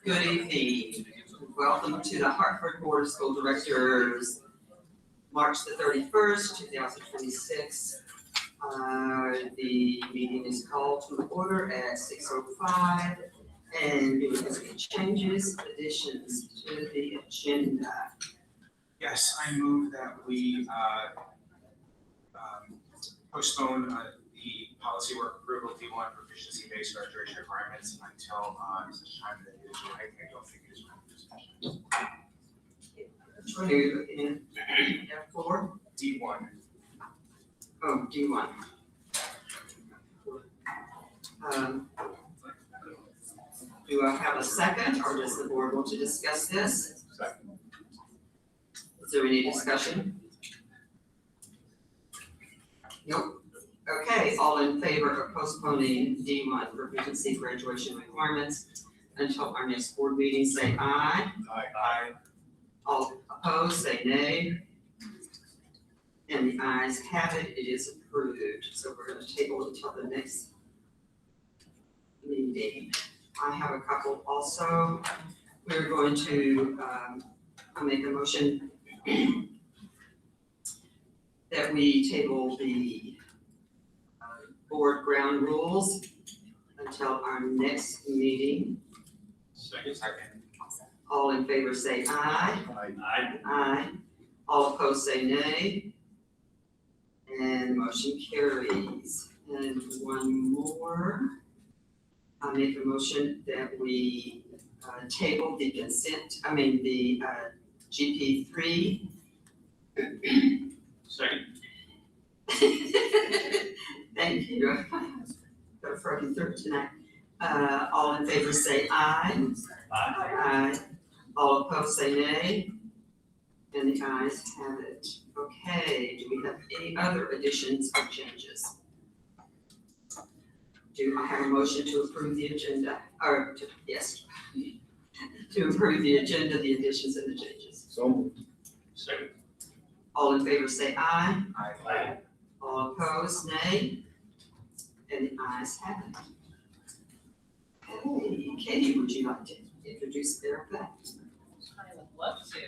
Good evening. Welcome to the Hartford Board of School Directors, March the 31st, 2026. The meeting is called to order at 6:05, and there has been changes, additions to the agenda. Yes, I move that we postpone the policy work approval D1 proficiency-based graduation requirements until such time that it is, I don't think it is my discussion. Which one are you looking at? F4? D1. Oh, D1. Do I have a second, or does the board want to discuss this? Second. Is there any discussion? Nope. Okay, all in favor of postponing D1 proficiency graduation requirements until our next board meeting, say aye. Aye. All opposed, say nay. And the ayes have it, it is approved. So we're going to table it until the next meeting. I have a couple also. We're going to make a motion that we table the board ground rules until our next meeting. Second. All in favor say aye. Aye. Aye. All opposed say nay. And motion carries. And one more. I make a motion that we table the the GP3. Second. Thank you. Got a froggy throat tonight. All in favor say aye. Aye. All opposed say nay. And the ayes have it. Okay, do we have any other additions or changes? Do I have a motion to approve the agenda? Yes. To approve the agenda, the additions and the changes. So moved. Second. All in favor say aye. Aye. All opposed, nay. And the ayes have it. Okay, Caty, would you like to introduce Erika? I would love to.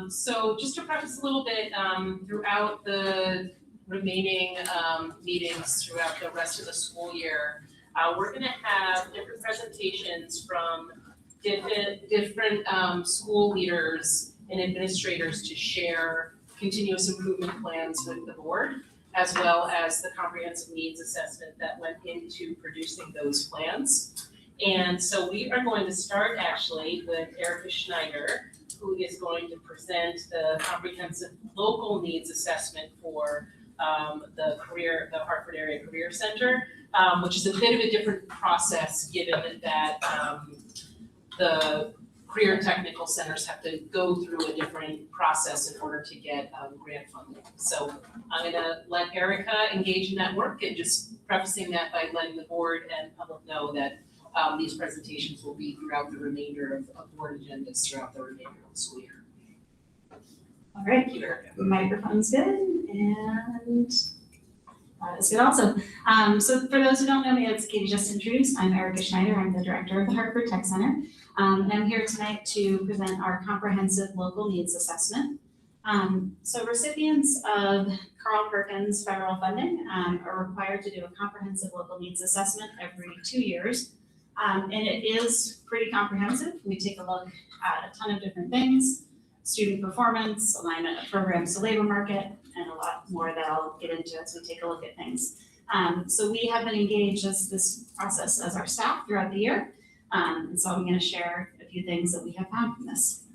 So just to preface a little bit, throughout the remaining meetings throughout the rest of the school year, we're going to have different presentations from different school leaders and administrators to share continuous improvement plans with the board, as well as the comprehensive needs assessment that went into producing those plans. And so we are going to start actually with Erika Schneider, who is going to present the comprehensive local needs assessment for the Hartford Area Career Center, which is a bit of a different process given that the career and technical centers have to go through a different process in order to get grant funding. So I'm gonna let Erika engage in that work, and just prefacing that by letting the board and public know that these presentations will be throughout the remainder of board agendas throughout the remainder of the school year. All right, the microphone's good, and that is good also. So for those who don't know me, as Caty just introduced, I'm Erika Schneider. I'm the director of the Hartford Tech Center. And I'm here tonight to present our comprehensive local needs assessment. So recipients of Carl Perkins federal funding are required to do a comprehensive local needs assessment every 2 years. And it is pretty comprehensive. We take a look at a ton of different things: student performance, alignment of programs to labor market, and a lot more that I'll get into as we take a look at things. So we have been engaged as this process as our staff throughout the year. And so I'm going to share a few things that we have found from this.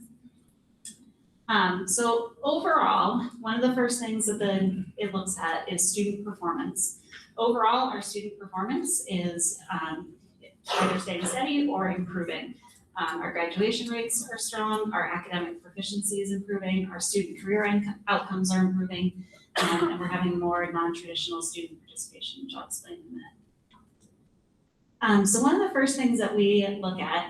So overall, one of the first things that it looks at is student performance. Overall, our student performance is either staying steady or improving. Our graduation rates are strong, our academic proficiency is improving, our student career outcomes are improving, and we're having more non-traditional student participation, which I'll explain in a minute. So one of the first things that we look at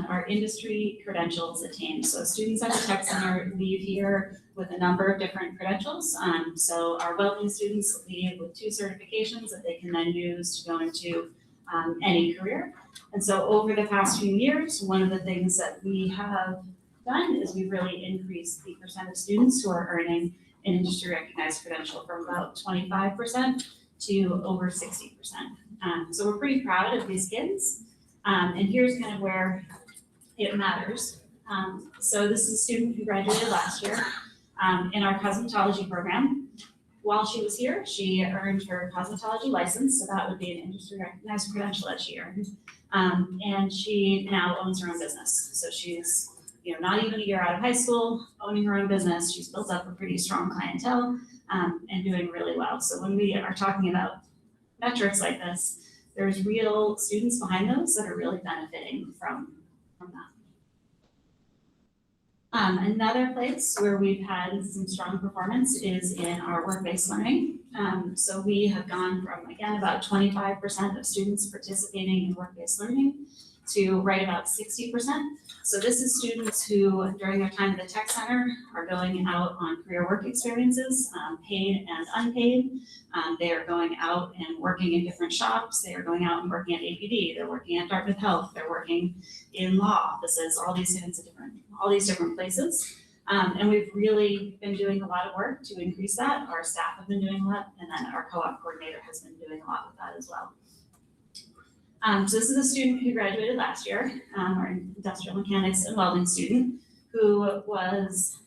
are industry credentials attained. So students at the Tech Center leave here with a number of different credentials. So our welding students leave with 2 certifications that they can then use to go into any career. And so over the past few years, one of the things that we have done is we've really increased the percent of students who are earning an industry recognized credential from about 25% to over 60%. So we're pretty proud of these kids. And here's kind of where it matters. So this is a student who graduated last year in our cosmetology program. While she was here, she earned her cosmetology license, so that would be an industry recognized credential that she earned. And she now owns her own business. So she's not even a year out of high school, owning her own business. She's built up a pretty strong clientele and doing really well. So when we are talking about metrics like this, there's real students behind those that are really benefiting from that. Another place where we've had some strong performance is in our work-based learning. So we have gone from, again, about 25% of students participating in work-based learning to right about 60%. So this is students who, during their time at the tech center, are going out on career work experiences, paid and unpaid. They are going out and working in different shops. They are going out and working at APD. They're working at Dartmouth Health. They're working in law offices, all these different places. And we've really been doing a lot of work to increase that. Our staff have been doing a lot, and then our co-op coordinator has been doing a lot with that as well. So this is a student who graduated last year, our industrial mechanics and welding student, who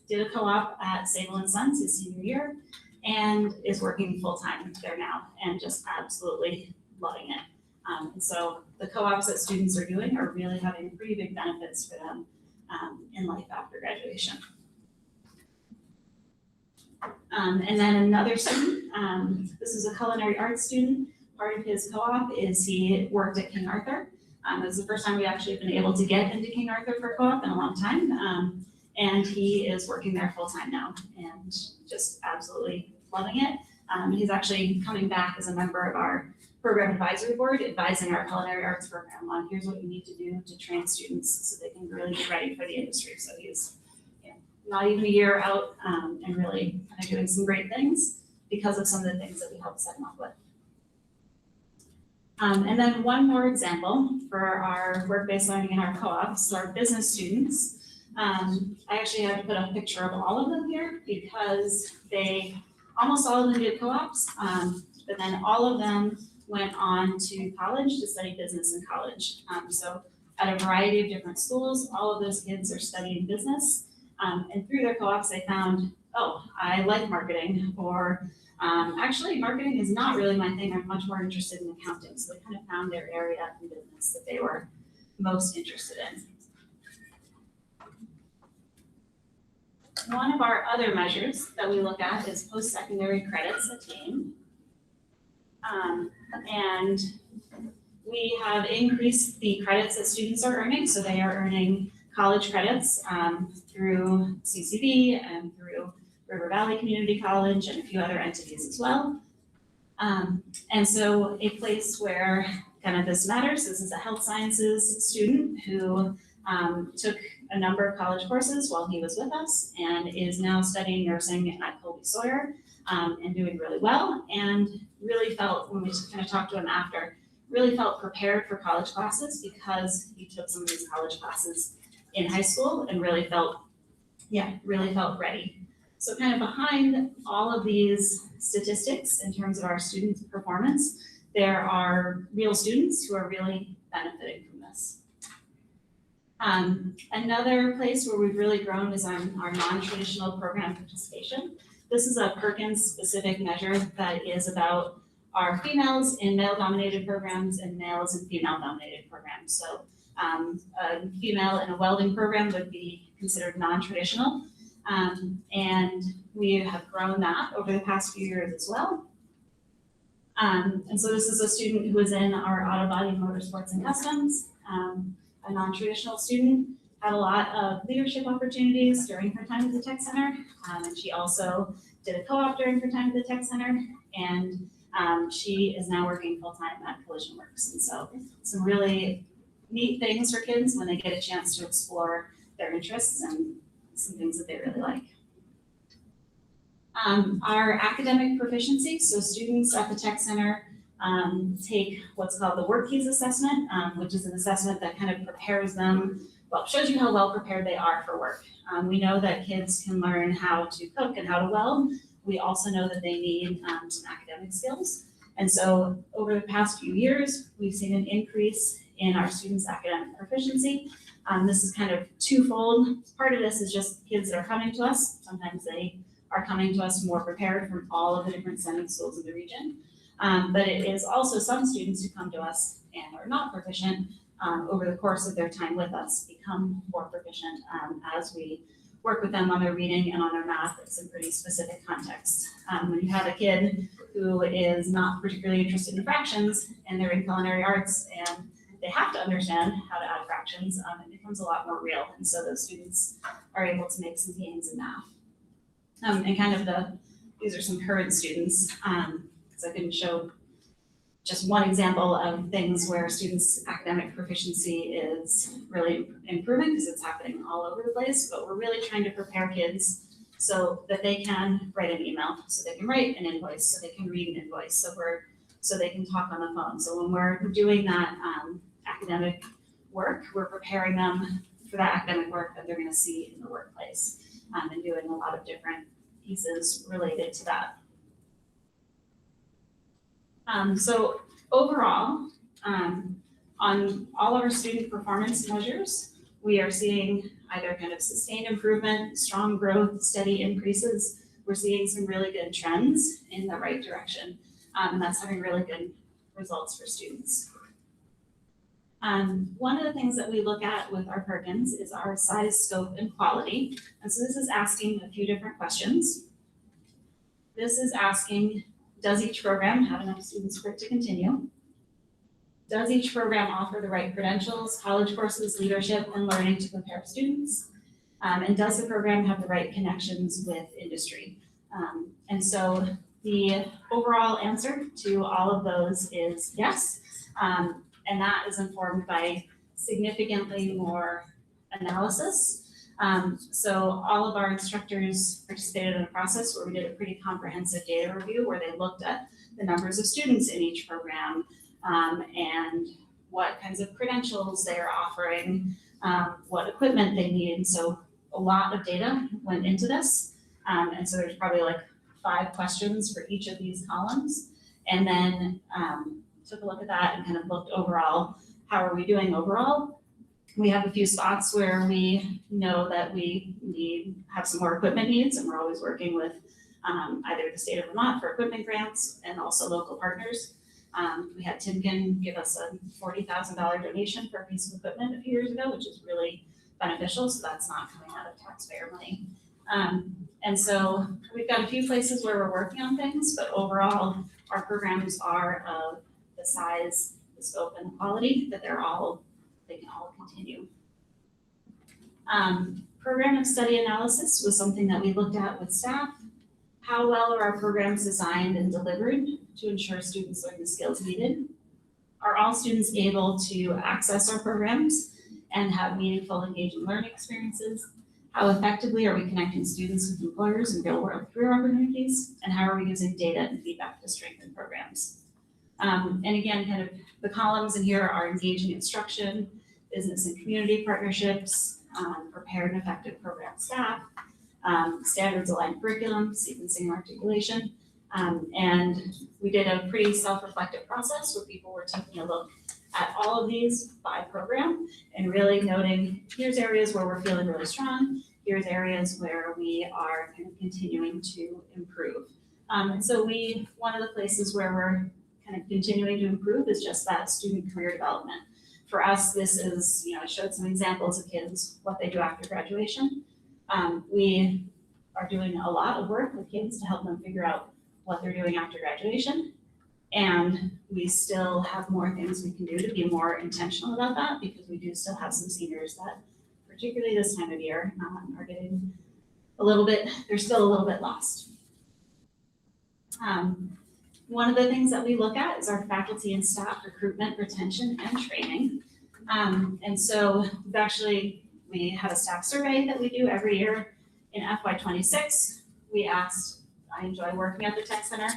did a co-op at Sable & Sons his senior year and is working full-time there now and just absolutely loving it. And so the co-ops that students are doing are really having pretty big benefits for them in life after graduation. And then another student, this is a culinary arts student. Part of his co-op is he worked at King Arthur. It was the first time we actually been able to get into King Arthur for co-op in a long time. And he is working there full time now and just absolutely loving it. He's actually coming back as a member of our program advisory board, advising our culinary arts program on here's what you need to do to train students so they can really get ready for the industry. So he's not even a year out and really kind of doing some great things because of some of the things that we helped set him up with. And then one more example for our work-based learning in our co-ops, so our business students. I actually have to put a picture of all of them here because almost all of them did co-ops, but then all of them went on to college to study business in college. So at a variety of different schools, all of those kids are studying business. And through their co-ops, they found, oh, I like marketing, or actually marketing is not really my thing. I'm much more interested in accounting. So they kind of found their area in business that they were most interested in. One of our other measures that we look at is post-secondary credits attained. And we have increased the credits that students are earning. So they are earning college credits through CCB and through River Valley Community College and a few other entities as well. And so a place where kind of this matters, this is a health sciences student who took a number of college courses while he was with us and is now studying nursing at Colby Sawyer and doing really well, and really felt, when we kind of talked to him after, really felt prepared for college classes because he took some of these college classes in high school and really felt ready. So kind of behind all of these statistics in terms of our students' performance, there are real students who are really benefiting from this. Another place where we've really grown is our non-traditional program participation. This is a Perkins-specific measure that is about our females in male-dominated programs and males in female-dominated programs. So a female in a welding program would be considered non-traditional. And we have grown that over the past few years as well. And so this is a student who is in our auto body motorsports and customs, a non-traditional student, had a lot of leadership opportunities during her time at the tech center. And she also did a co-op during her time at the tech center. And she is now working full-time at Collision Works. And so some really neat things for kids when they get a chance to explore their interests and some things that they really like. Our academic proficiency, so students at the tech center take what's called the work keys assessment, which is an assessment that kind of prepares them, shows you how well prepared they are for work. We know that kids can learn how to cook and how to weld. We also know that they need some academic skills. And so over the past few years, we've seen an increase in our students' academic proficiency. This is kind of twofold. Part of this is just kids that are coming to us. Sometimes they are coming to us more prepared from all of the different sending schools in the region. But it is also some students who come to us and are not proficient over the course of their time with us become more proficient as we work with them on their reading and on their math in some pretty specific contexts. When you have a kid who is not particularly interested in fractions and they're in culinary arts and they have to understand how to add fractions, it becomes a lot more real. And so those students are able to make some gains in math. And kind of these are some current students, because I couldn't show just one example of things where students' academic proficiency is really improving because it's happening all over the place, but we're really trying to prepare kids so that they can write an email, so they can write an invoice, so they can read an invoice, so they can talk on the phone. So when we're doing that academic work, we're preparing them for that academic work that they're gonna see in the workplace, and doing a lot of different pieces related to that. So overall, on all of our student performance measures, we are seeing either kind of sustained improvement, strong growth, steady increases. We're seeing some really good trends in the right direction, and that's having really good results for students. One of the things that we look at with our programs is our size, scope, and quality. And so this is asking a few different questions. This is asking, does each program have enough students for it to continue? Does each program offer the right credentials, college courses, leadership, and learning to prepare students? And does the program have the right connections with industry? And so the overall answer to all of those is yes. And that is informed by significantly more analysis. So all of our instructors participated in a process where we did a pretty comprehensive data review where they looked at the numbers of students in each program, and what kinds of credentials they are offering, what equipment they need. And so a lot of data went into this. And so there's probably like 5 questions for each of these columns. And then took a look at that and kind of looked overall, how are we doing overall? We have a few spots where we know that we have some more equipment needs, and we're always working with either the state of Vermont for equipment grants and also local partners. We had Timken give us a $40,000 donation for a piece of equipment a few years ago, which is really beneficial, so that's not coming out of taxpayer money. And so we've got a few places where we're working on things, but overall, our programs are of the size, the scope, and the quality that they can all continue. Program of study analysis was something that we looked at with staff. How well are our programs designed and delivered to ensure students learn the skills needed? Are all students able to access our programs and have meaningful, engaging learning experiences? How effectively are we connecting students with employers and real-world career opportunities? And how are we using data and feedback to strengthen programs? And again, kind of the columns in here are engaging instruction, business and community partnerships, prepared and effective program staff, standards aligned curriculum, sequencing and articulation. And we did a pretty self-reflective process where people were taking a look at all of these by program and really noting, here's areas where we're feeling really strong, here's areas where we are kind of continuing to improve. And so one of the places where we're kind of continuing to improve is just that student career development. For us, this is, I showed some examples of kids, what they do after graduation. We are doing a lot of work with kids to help them figure out what they're doing after graduation. And we still have more things we can do to be more intentional about that, because we do still have some seniors that, particularly this time of year, are getting they're still a little bit lost. One of the things that we look at is our faculty and staff recruitment, retention, and training. And so we have a staff survey that we do every year. In FY26, we asked, I enjoy working at the tech center.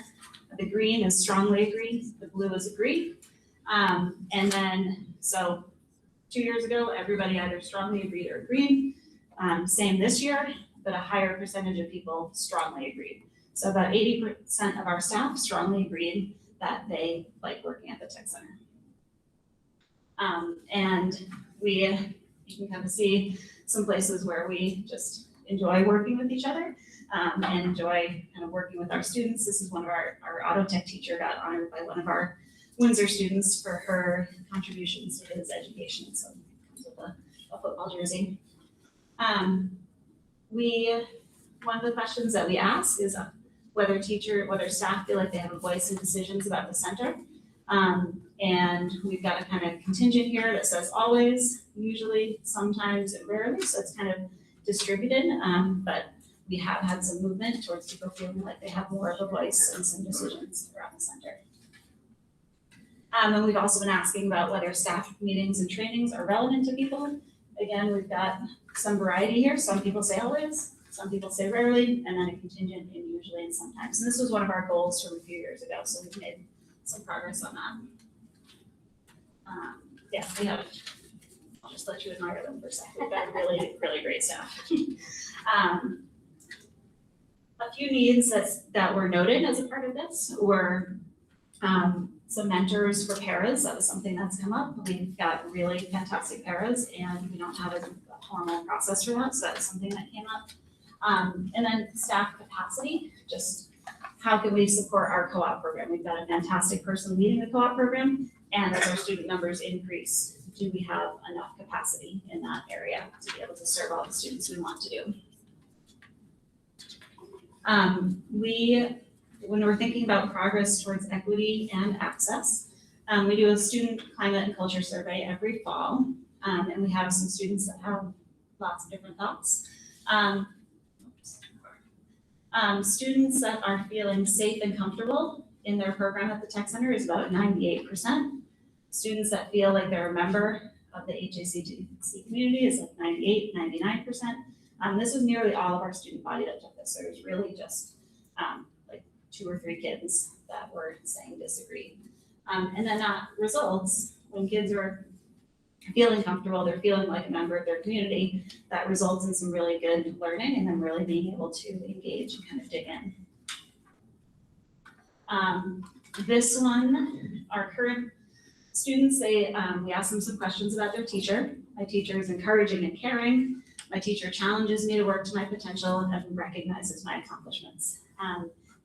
The green is strongly agree, the blue is agree. And then, so 2 years ago, everybody either strongly agreed or agreed. Same this year, but a higher percentage of people strongly agreed. So about 80% of our staff strongly agreed that they like working at the tech center. And you can kind of see some places where we just enjoy working with each other and enjoy kind of working with our students. This is one of our auto tech teacher got honored by one of our Windsor students for her contributions to his education, so comes with a football jersey. One of the questions that we ask is whether staff feel like they have a voice in decisions about the center. And we've got a kind of contingent here that says always, usually, sometimes, and rarely, so it's kind of distributed, but we have had some movement towards people feeling like they have more of a voice in some decisions around the center. And we've also been asking about whether staff meetings and trainings are relevant to people. Again, we've got some variety here. Some people say always, some people say rarely, and then a contingent in usually and sometimes. And this was one of our goals from a few years ago, so we've made some progress on that. Yeah, we have. I'll just let you admire them for a second. We've got really, really great staff. A few needs that were noted as a part of this were some mentors for paras. That was something that's come up. We've got really fantastic paras, and we don't have a formal process for that, so that's something that came up. And then staff capacity, just how can we support our co-op program? We've got a fantastic person leading the co-op program, and as our student numbers increase, do we have enough capacity in that area to be able to serve all the students we want to do? When we're thinking about progress towards equity and access, we do a student climate and culture survey every fall, and we have some students that have lots of different thoughts. Students that are feeling safe and comfortable in their program at the tech center is about 98%. Students that feel like they're a member of the HACTC community is like 98, 99%. This was nearly all of our student body that took this, so it was really just like 2 or 3 kids that were saying disagree. And then results, when kids are feeling comfortable, they're feeling like a member of their community, that results in some really good learning and then really being able to engage and kind of dig in. This one, our current students, we asked them some questions about their teacher. My teacher is encouraging and caring. My teacher challenges me to work to my potential and recognizes my accomplishments.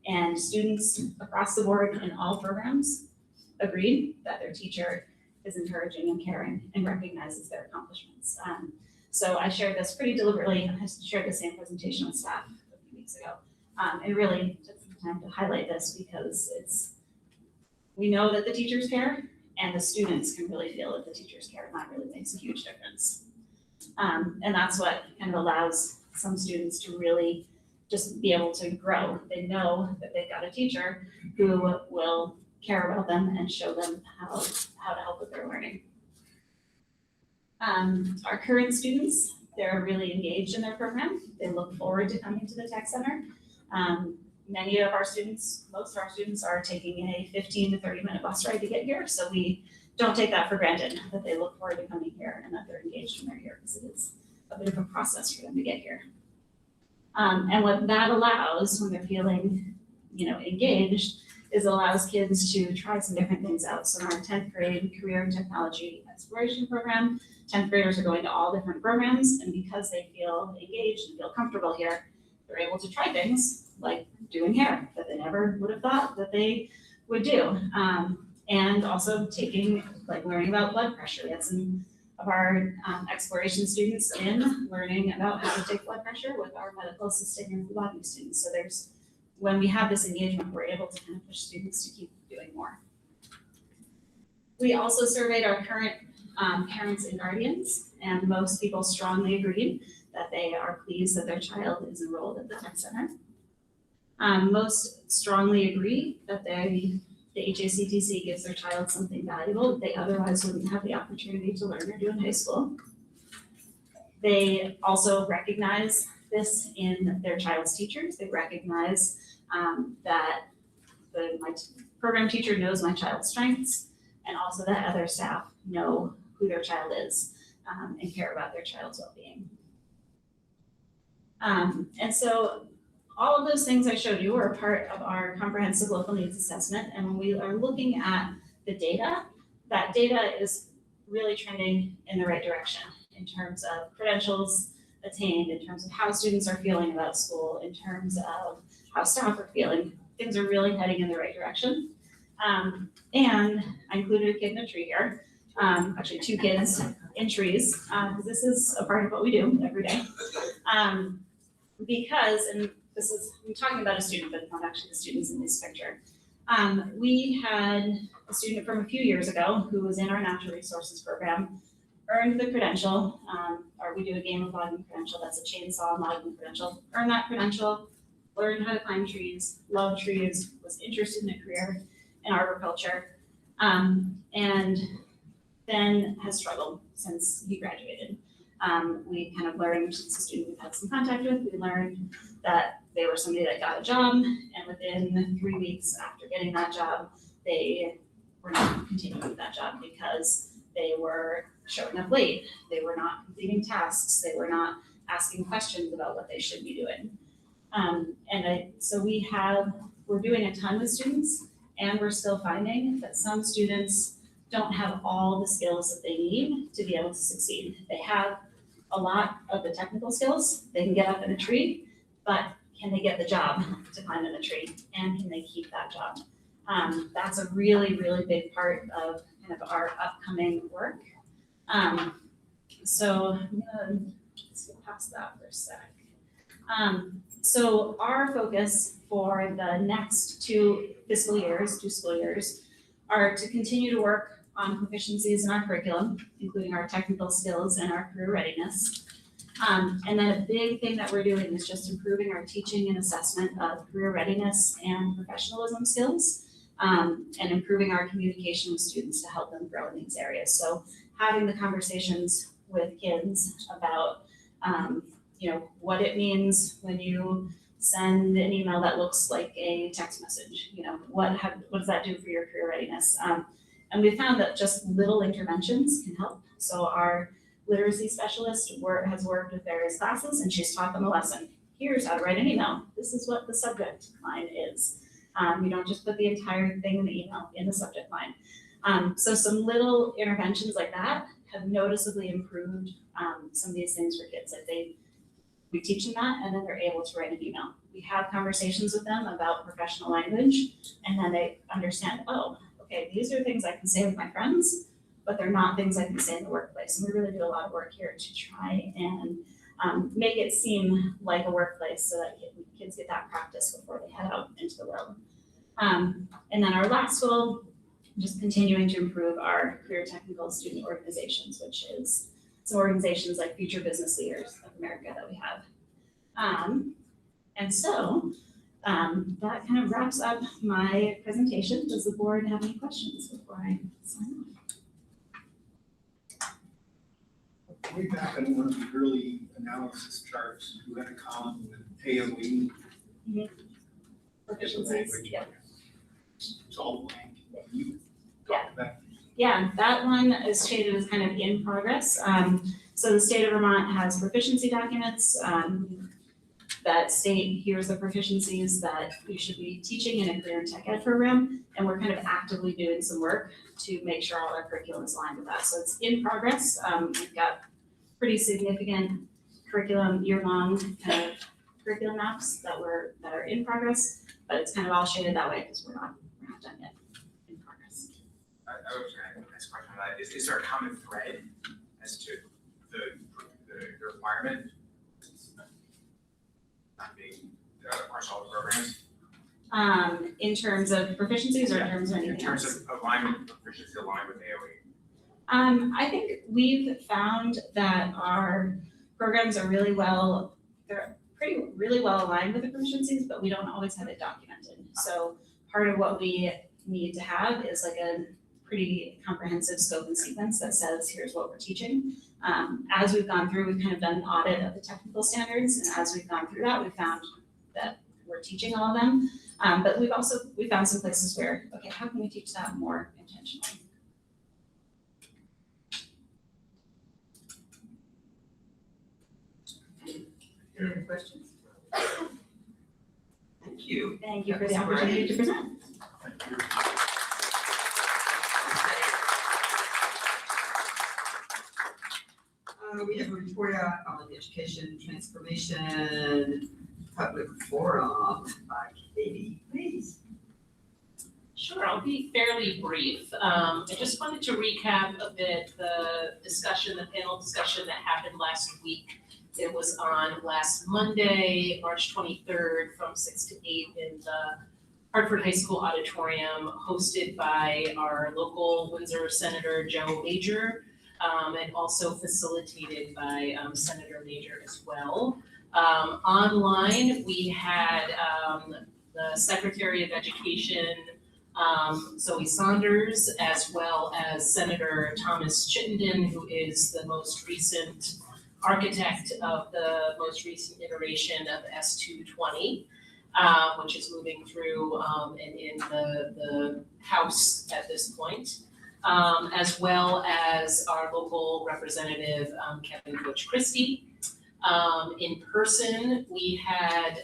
And students across the board in all programs agreed that their teacher is encouraging and caring and recognizes their accomplishments. So I shared this pretty deliberately. I shared the same presentation with staff a few weeks ago. And really took some time to highlight this because we know that the teachers care and the students can really feel that the teachers care, and that really makes a huge difference. And that's what kind of allows some students to really just be able to grow. They know that they've got a teacher who will care about them and show them how to help with their learning. Our current students, they're really engaged in their program. They look forward to coming to the tech center. Many of our students, most of our students are taking a 15 to 30 minute bus ride to get here. So we don't take that for granted, that they look forward to coming here and that they're engaged when they're here, because it is a bit of a process for them to get here. And what that allows when they're feeling, engaged, is allows kids to try some different things out. So in our 10th grade career and technology exploration program, 10th graders are going to all different programs, and because they feel engaged and feel comfortable here, they're able to try things like doing hair that they never would have thought that they would do. And also learning about blood pressure. We had some of our exploration students in learning about how to take blood pressure with our medical assistant and phlebotomy students. So when we have this engagement, we're able to kind of push students to keep doing more. We also surveyed our current parents and guardians, and most people strongly agreed that they are pleased that their child is enrolled at the tech center. Most strongly agree that the HACTC gives their child something valuable that they otherwise wouldn't have the opportunity to learn or do in high school. They also recognize this in their child's teachers. They recognize that my program teacher knows my child's strengths, and also that other staff know who their child is and care about their child's well-being. And so all of those things I showed you are a part of our comprehensive local needs assessment. And when we are looking at the data, that data is really trending in the right direction in terms of credentials attained, in terms of how students are feeling about school, in terms of how staff are feeling. Things are really heading in the right direction. And I included a kid in a tree here, actually 2 kids in trees, because this is a part of what we do every day. Because, and this is, I'm talking about a student, but not actually the students in this picture. We had a student from a few years ago who was in our natural resources program, earned the credential, or we do a game of logging credential, that's a chainsaw logging credential, earned that credential, learned how to climb trees, loved trees, was interested in a career in arboriculture, and then has struggled since he graduated. We kind of learned, since the student we've had some contact with, we learned that they were somebody that got a job, and within 3 weeks after getting that job, they were not continuing with that job because they were showing up late, they were not completing tasks, they were not asking questions about what they should be doing. So we're doing a ton with students, and we're still finding that some students don't have all the skills that they need to be able to succeed. They have a lot of the technical skills, they can get up in a tree, but can they get the job to climb in a tree, and can they keep that job? That's a really, really big part of kind of our upcoming work. So I'm gonna skip past that for a sec. So our focus for the next 2 school years, are to continue to work on proficiencies in our curriculum, including our technical skills and our career readiness. And then a big thing that we're doing is just improving our teaching and assessment of career readiness and professionalism skills, and improving our communication with students to help them grow in these areas. So having the conversations with kids about, what it means when you send an email that looks like a text message, what does that do for your career readiness? And we found that just little interventions can help. So our literacy specialist has worked with various classes, and she's taught them a lesson. Here's how to write an email. This is what the subject line is. You don't just put the entire thing in the email in the subject line. So some little interventions like that have noticeably improved some of these things for kids. Like we teach them that, and then they're able to write an email. We have conversations with them about professional language, and then they understand, oh, okay, these are things I can say with my friends, but they're not things I can say in the workplace. And we really do a lot of work here to try and make it seem like a workplace so that kids get that practice before they head out into the world. And then our last goal, just continuing to improve our career technical student organizations, which is some organizations like Future Business Leaders of America that we have. And so that kind of wraps up my presentation. Does the board have any questions before I sign off? Way back on one of the early analysis charts, you had a column with AOE. Proficiencies, yeah. It's all blank. You Yeah. talked about. Yeah, that one is shaded as kind of in progress. So the state of Vermont has proficiency documents that state here's the proficiencies that you should be teaching in a career and tech ed program. And we're kind of actively doing some work to make sure all our curriculum is aligned with that. So it's in progress. We've got pretty significant curriculum, year-long kind of curriculum maps that are in progress, but it's kind of all shaded that way because we're not done yet. In progress. I was gonna ask a question on that. Is there a common thread as to the requirement? Not being across all the programs? In terms of proficiencies or in terms of anything else? In terms of alignment, proficiency aligned with AOE? I think we've found that our programs are really well aligned with the proficiencies, but we don't always have it documented. So part of what we need to have is like a pretty comprehensive scope and sequence that says, here's what we're teaching. As we've gone through, we've kind of done an audit of the technical standards, and as we've gone through that, we found that we're teaching all of them. But we found some places where, okay, how can we teach that more intentionally? Any other questions? Thank you. Thank you for the That's great. opportunity to present. Thank you. We have a report out on the education transformation public forum by Caty, please. Sure, I'll be fairly brief. I just wanted to recap a bit the panel discussion that happened last week. It was on last Monday, March 23rd, from 6 to 8 in the Hartford High School auditorium, hosted by our local Windsor Senator Joe Major, and also facilitated by Senator Major as well. Online, we had the Secretary of Education, Zoe Saunders, as well as Senator Thomas Chittenden, who is the most recent architect of the most recent iteration of S220, which is moving through and in the House at this point, as well as our local representative, Kevin Coach Christie. In person, we had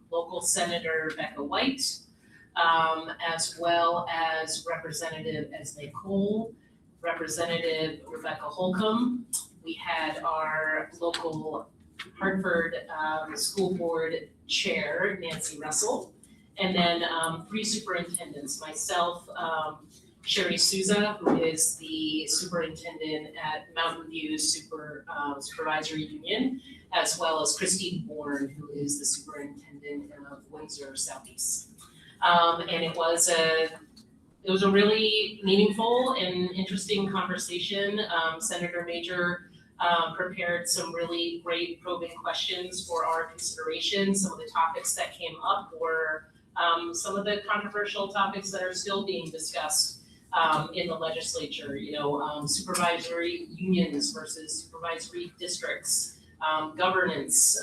local Senator Becca White, as well as Representative Esme Cole, Representative Rebecca Holcomb. We had our local Hartford School Board Chair, Nancy Russell, and then 3 superintendents, myself, Sherry Souza, who is the superintendent at Mountain View Supervisory Union, as well as Christine Bourne, who is the superintendent of Windsor Southeast. And it was a really meaningful and interesting conversation. Senator Major prepared some really great probing questions for our consideration. Some of the topics that came up were some of the controversial topics that are still being discussed in the legislature, supervisory unions versus supervisory districts, governance,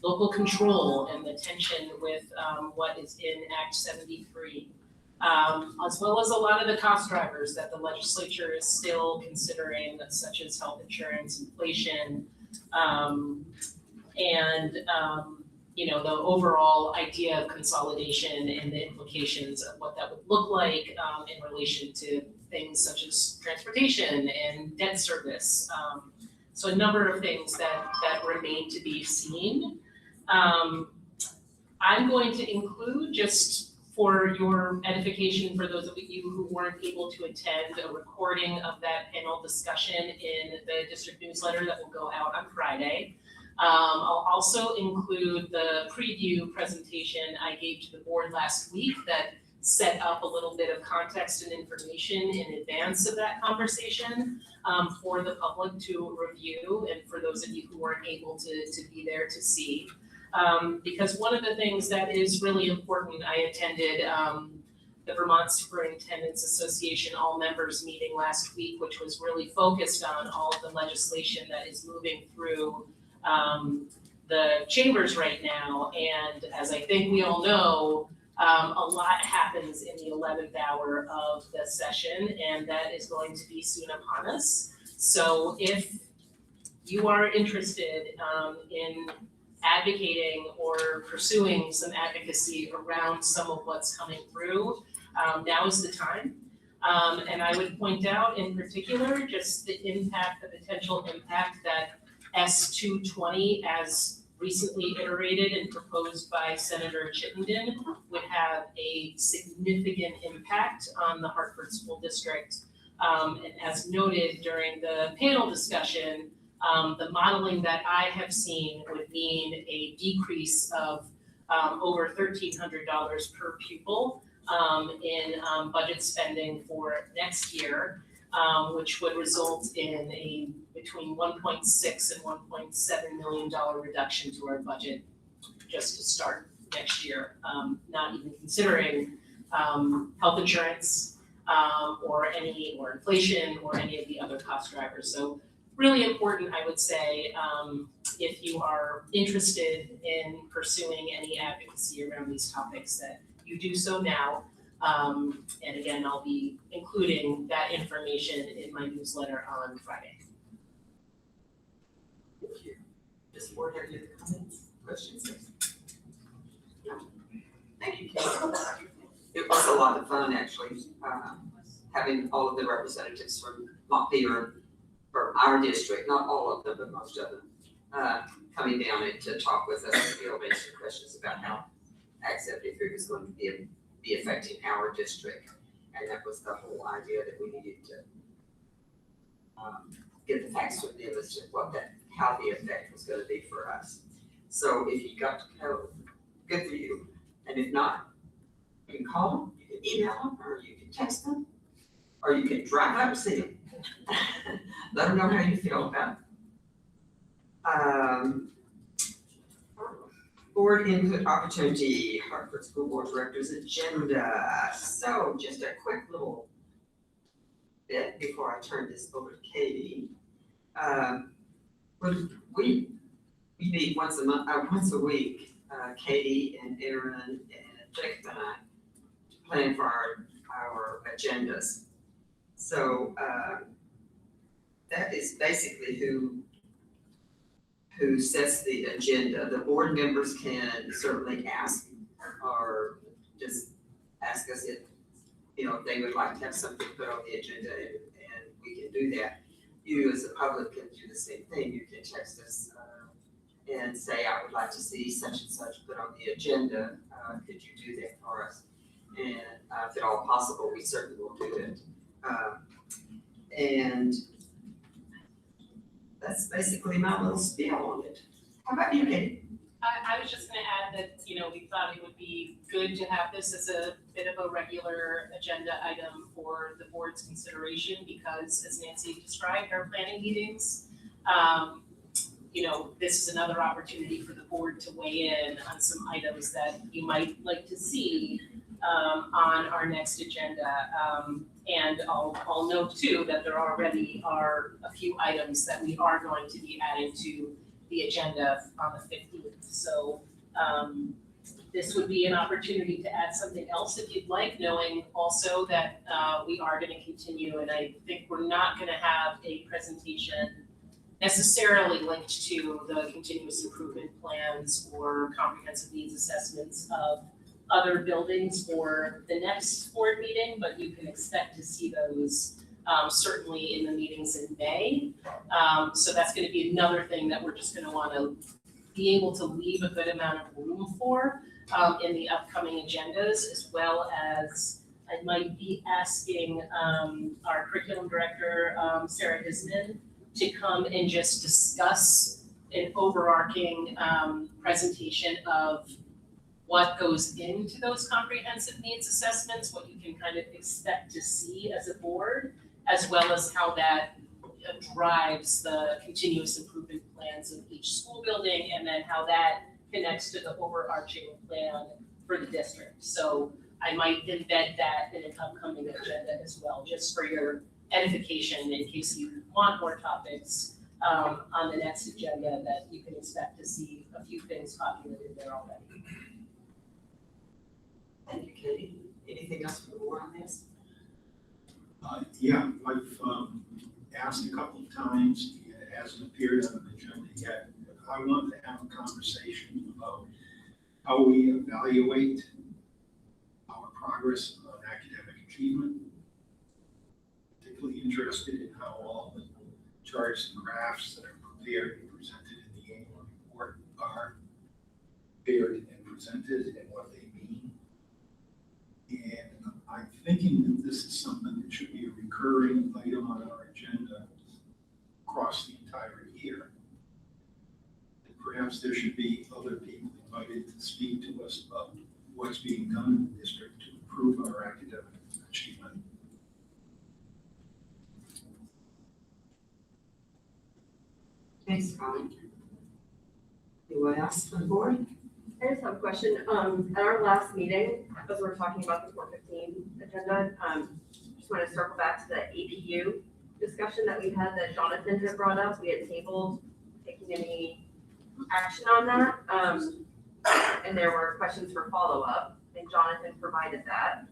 local control, and the tension with what is in Act 73. As well as a lot of the cost drivers that the legislature is still considering, such as health insurance, inflation, and the overall idea of consolidation and the implications of what that would look like in relation to things such as transportation and debt service. So a number of things that remain to be seen. I'm going to include, just for your edification, for those of you who weren't able to attend, a recording of that panel discussion in the district newsletter that will go out on Friday. I'll also include the preview presentation I gave to the board last week that set up a little bit of context and information in advance of that conversation for the public to review, and for those of you who weren't able to be there to see. Because one of the things that is really important, I attended the Vermont Superintendents Association all members meeting last week, which was really focused on all of the legislation that is moving through the chambers right now. And as I think we all know, a lot happens in the 11th hour of the session, and that is going to be soon upon us. So if you are interested in advocating or pursuing some advocacy around some of what's coming through, now is the time. And I would point out in particular just the potential impact that S220, as recently iterated and proposed by Senator Chittenden, would have a significant impact on the Hartford School District. And as noted during the panel discussion, the modeling that I have seen would mean a decrease of over $1,300 per pupil in budget spending for next year, which would result in a between $1.6 and $1.7 million reduction to our budget just to start next year, not even considering health insurance or inflation or any of the other cost drivers. So really important, I would say, if you are interested in pursuing any advocacy around these topics, that you do so now. And again, I'll be including that information in my newsletter on Friday. Thank you. Does the board have any other comments, questions? No. Thank you, Caty. It was a lot of fun, actually, having all of the representatives from Montpelier, from our district, not all of them, but most of them, coming down and to talk with us and answer questions about how Act 73 was going to be affecting our district. And that was the whole idea, that we needed to get the facts from them as to how the effect was going to be for us. So if you got to go, good for you. And if not, you can call them, you can email them, or you can text them, or you can drive up and see them. Let them know how you feel about it. Board input opportunity, Hartford School Board Director's agenda. So just a quick little bit before I turn this over to Caty. We meet once a week, Caty and Aaron and Jacob and I, to plan for our agendas. So that is basically who sets the agenda. The board members can certainly ask, or just ask us if they would like to have something put on the agenda, and we can do that. You as a public can do the same thing. You can text us and say, I would like to see such and such put on the agenda. Could you do that for us? And if at all possible, we certainly will do it. And that's basically my little spiel on it. How about you, Caty? I was just gonna add that, we thought it would be good to have this as a bit of a regular agenda item for the board's consideration, because as Nancy described, our planning meetings, this is another opportunity for the board to weigh in on some items that you might like to see on our next agenda. And I'll note too that there already are a few items that we are going to be adding to the agenda on the 15th. So this would be an opportunity to add something else if you'd like, knowing also that we are going to continue, and I think we're not going to have a presentation necessarily linked to the continuous improvement plans or comprehensive needs assessments of other buildings for the next board meeting, but you can expect to see those certainly in the meetings in May. So that's going to be another thing that we're just going to want to be able to leave a good amount of room for in the upcoming agendas, as well as I might be asking our curriculum director, Sarah Hisman, to come and just discuss an overarching presentation of what goes into those comprehensive needs assessments, what you can kind of expect to see as a board, as well as how that drives the continuous improvement plans of each school building, and then how that connects to the overarching plan for the district. So I might embed that in an upcoming agenda as well, just for your edification, in case you want more topics on the next agenda, that you can expect to see a few things populated there already. Thank you, Caty. Anything else for the board on this? Yeah, I've asked a couple of times, it hasn't appeared on the agenda yet. I want to have a conversation about how we evaluate our progress on academic achievement. Particularly interested in how all the charts and graphs that are prepared and presented in the annual report are prepared and presented and what they mean. And I'm thinking that this is something that should be a recurring item on our agenda across the entire year. And perhaps there should be other people invited to speak to us about what's being done in the district to improve our academic achievement. Thanks, Colin. Anyone else on the board? I just have a question. At our last meeting, as we were talking about the 415 agenda, just want to circle back to the APU discussion that we had that Jonathan had brought up. We had tabled taking any action on that. And there were questions for follow-up, and Jonathan provided that.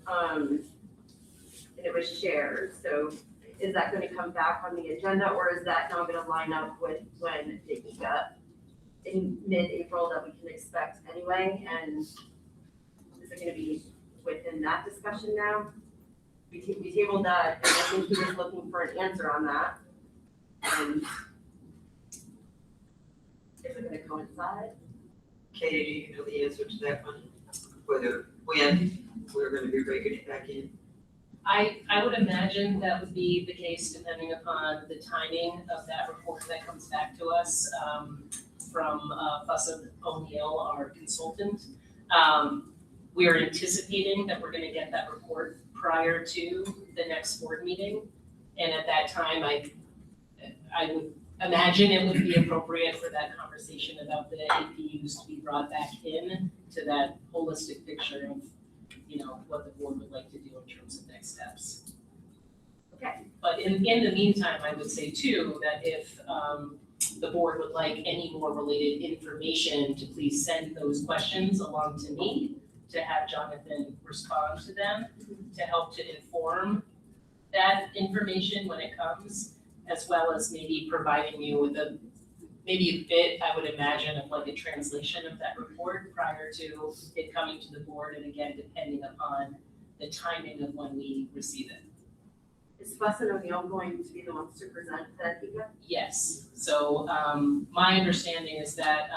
And it was shared, so is that gonna come back on the agenda, or is that now gonna line up with when Erika in mid-April that we can expect anyway, and is it gonna be within that discussion now? We tabled that, and I think he was looking for an answer on that. And is it gonna coincide? Caty, do you know the answer to that one? Whether, when we're gonna be bringing it back in? I would imagine that would be the case depending upon the timing of that report that comes back to us from Fuss O'Neill, our consultant. We are anticipating that we're gonna get that report prior to the next board meeting. And at that time, I would imagine it would be appropriate for that conversation about the APUs to be brought back in to that holistic picture of, you know, what the board would like to do in terms of next steps. Okay. But in the meantime, I would say too, that if the board would like any more related information, to please send those questions along to me to have Jonathan respond to them, to help to inform that information when it comes, as well as maybe providing you with maybe a bit, I would imagine, of like a translation of that report prior to it coming to the board, and again, depending upon the timing of when we receive it. Is Fuss O'Neill going to be the ones to present that, Erika? Yes, so my understanding is that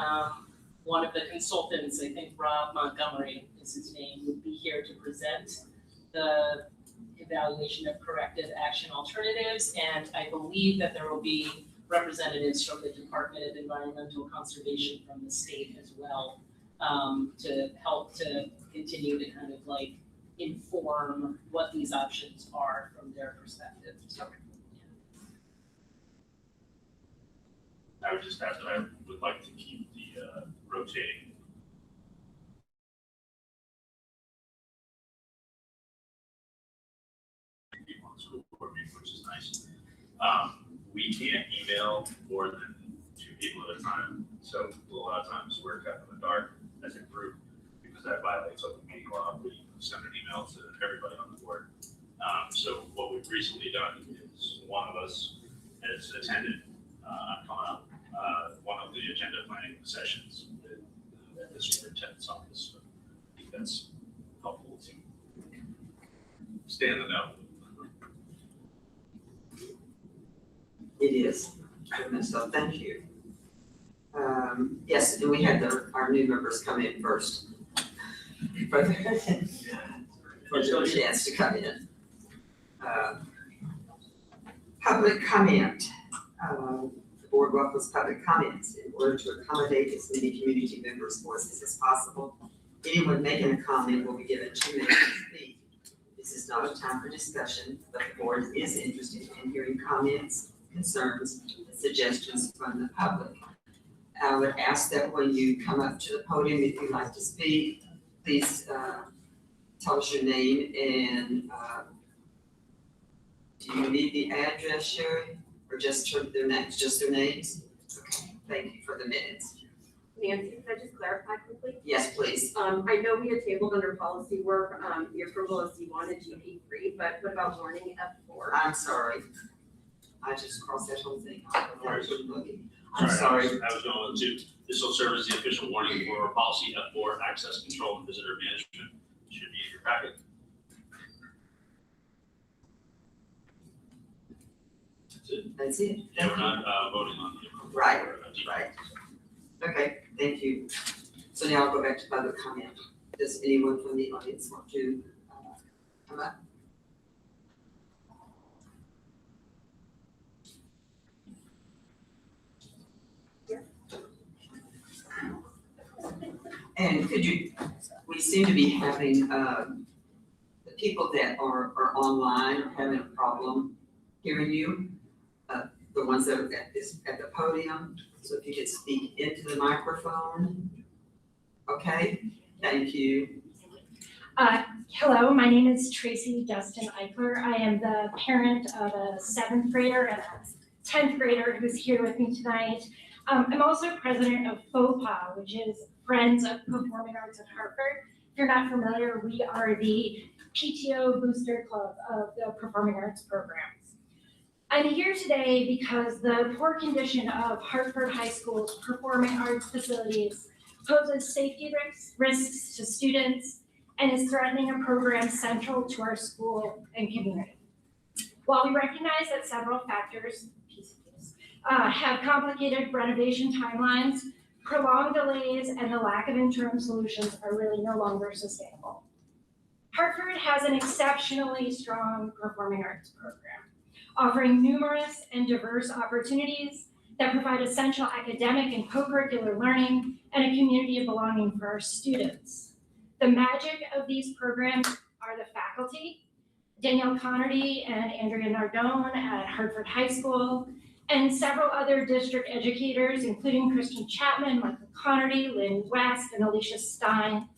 one of the consultants, I think Rob Montgomery is his name, would be here to present the evaluation of corrective action alternatives, and I believe that there will be representatives from the Department of Environmental Conservation from the state as well, to help to continue to kind of like inform what these options are from their perspective. So, I would just add that I would like to keep the rotating people on the school board meeting, which is nice. We can't email more than 2 people at a time, so a lot of times we're kept in the dark as a group because that violates open meeting law. We send an email to everybody on the board. So what we've recently done is one of us has attended one of the agenda planning sessions at the superintendent's office. So I think that's helpful to stay in the know. It is, so thank you. Yes, and we had our new members come in first. For their chance to come in. Public comment. The board welcomes public comments in order to accommodate as many community members' voices as possible. Anyone making a comment will be given 2 minutes to speak. This is not a time for discussion, but the board is interested in hearing comments, concerns, and suggestions from the public. I would ask that when you come up to the podium, if you'd like to speak, please tell us your name and do you need the address, Sherry, or just their names? Just their names? Okay, thank you for the minutes. Nancy, could I just clarify quickly? Yes, please. I know we had tabled under policy work, the approval of C1 and GP3, but what about warning F4? I'm sorry. I just crossed that whole thing off. I'm Sorry, sorry. I was going to, this will serve as the official warning for policy F4, access control and visitor management. It should be in your packet. That's it. That's it. Yeah, we're not voting on the approval. Right, for, right. Okay, thank you. So now I'll go back to public comment. Does anyone from the audience want to come up? And could you, we seem to be having, the people that are online are having a problem hearing you. The ones that are at the podium, so if you could speak into the microphone. Okay, thank you. Hello, my name is Tracy Dustin Eichler. I am the parent of a 7th grader and a 10th grader who's here with me tonight. I'm also president of FOPA, which is Friends of Performing Arts at Hartford. If you're not familiar, we are the PTO booster club of the performing arts programs. I'm here today because the poor condition of Hartford High School's performing arts facilities poses safety risks to students and is threatening a program central to our school and community. While we recognize that several factors have complicated renovation timelines, prolonged delays, and the lack of interim solutions are really no longer sustainable. Hartford has an exceptionally strong performing arts program, offering numerous and diverse opportunities that provide essential academic and co-curricular learning and a community of belonging for our students. The magic of these programs are the faculty, Danielle Connerty and Andrea Nardone at Hartford High School, and several other district educators, including Christian Chapman, Michael Connerty, Lynn West, and Alicia Stein.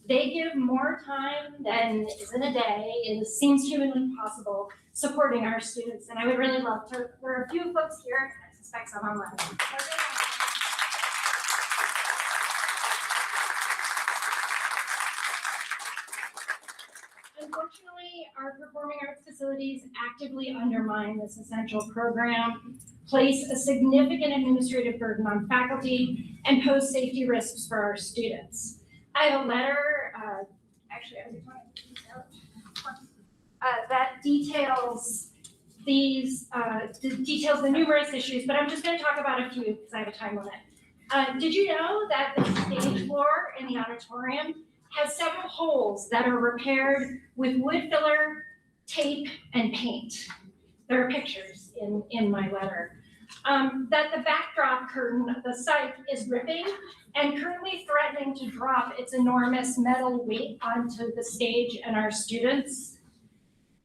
They give more time than is in a day, and it seems humanly possible, supporting our students. And I would really love to, there are a few folks here, I suspect some online. Unfortunately, our performing arts facilities actively undermine this essential program, place a significant administrative burden on faculty, and pose safety risks for our students. I have a letter, that details these, details the numerous issues, but I'm just going to talk about a few because I have a time limit. Did you know that the stage floor in the auditorium has several holes that are repaired with wood filler, tape, and paint? There are pictures in my letter. That the backdrop curtain of the site is ripping and currently threatening to drop its enormous metal weight onto the stage and our students.